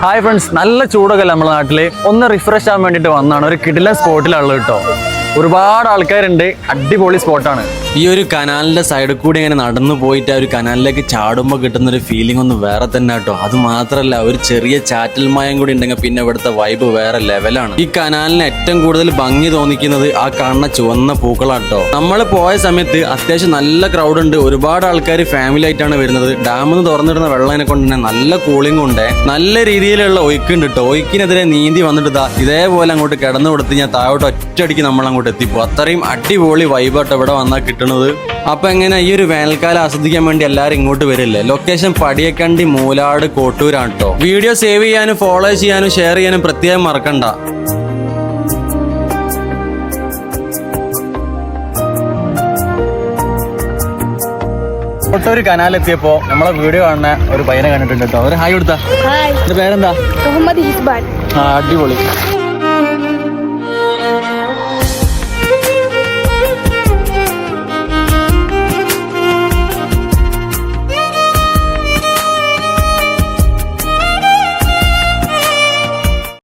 Hi friends, നല്ല ചൂടൊക്കെ നമ്മുടെ നാട്ടില് ഒന്ന് റിഫ്രഷ് ആവാൻ വേണ്ടിയിട്ട് വന്നാണ്. ഒരു കിടിലൻ സ്പോട്ടിലുള്ളത് കേട്ടോ. ഒരുപാട് ആൾക്കാരുണ്ട്, അടിപൊളി സ്പോട്ടാണ്. ഈ ഒരു കനാലിന്റെ സൈഡിൽ കൂടി ഇങ്ങനെ നടന്നു പോയിട്ട് ആ ഒരു കനാലിലേക്ക് ചാടുമ്പോൾ കിട്ടുന്ന ഒരു ഫീലിംഗ് ഒന്ന് വേറെ തന്നെ കേട്ടോ. അത് മാത്രല്ല, ഒരു ചെറിയ ചാറ്റൽ മയം കൂടി ഉണ്ടെങ്കിൽ പിന്നെ ഇവിടുത്തെ വൈബ് വേറെ ലെവലാണ്. ഈ കനാലിന് ഏറ്റവും കൂടുതൽ ഭംഗി തോന്നിക്കുന്നത് ആ കാണുന്ന ചുവന്ന പൂക്കളാട്ടോ. നമ്മൾ പോയ സമയത്ത് അത്യാവശ്യം നല്ല ക്രൗഡ് ഉണ്ട്. ഒരുപാട് ആൾക്കാർ ഫാമിലി ആയിട്ടാണ് വരുന്നത്. ഡാമിൽ നിന്ന് തുറന്നിടുന്ന വെള്ളത്തിനെ കൊണ്ട് തന്നെ നല്ല കൂളിംഗ് ഉണ്ട്. നല്ല രീതിയിലുള്ള ഒഴുക്കുണ്ട് കേട്ടോ. ഒഴുക്കിനെതിരെ നീന്തി വന്നിട്ട് ഇതേപോലെ അങ്ങോട്ട് കിടന്നു കൊടുത്ത് ഞാൻ താഴോട്ട് ഒറ്റയടിക്ക് നമ്മൾ അങ്ങോട്ട് എത്തിപ്പോ. അത്രയും അടിപൊളി വൈബാട്ടോ ഇവിടെ വന്നാൽ കിട്ടുന്നത്. അപ്പൊ എങ്ങനെ ഈ ഒരു വേനൽക്കാലം ആസ്വദിക്കാൻ വേണ്ടി എല്ലാവരും ഇങ്ങോട്ട് വരില്ലേ? ലൊക്കേഷൻ പടിയക്കണ്ടി, മൂലാട്, കോട്ടൂരാണ് കേട്ടോ. വീഡിയോ സേവ് ചെയ്യാനും ഫോളോ ചെയ്യാനും ഷെയർ ചെയ്യാനും പ്രത്യേകം മറക്കണ്ട. കോട്ടൂര് കനാലെത്തിയപ്പോ നമ്മളെ വീഡിയോ കാണുന്ന ഒരു പയ്യനെ കണ്ടിട്ടുണ്ട് കേട്ടോ. ഒരു ഹായ് കൊടുത്താ. ഹായ്, എന്റെ പേരെന്താ? മുഹമ്മദ് ഹിസ്ബാൻ. അടിപൊളി.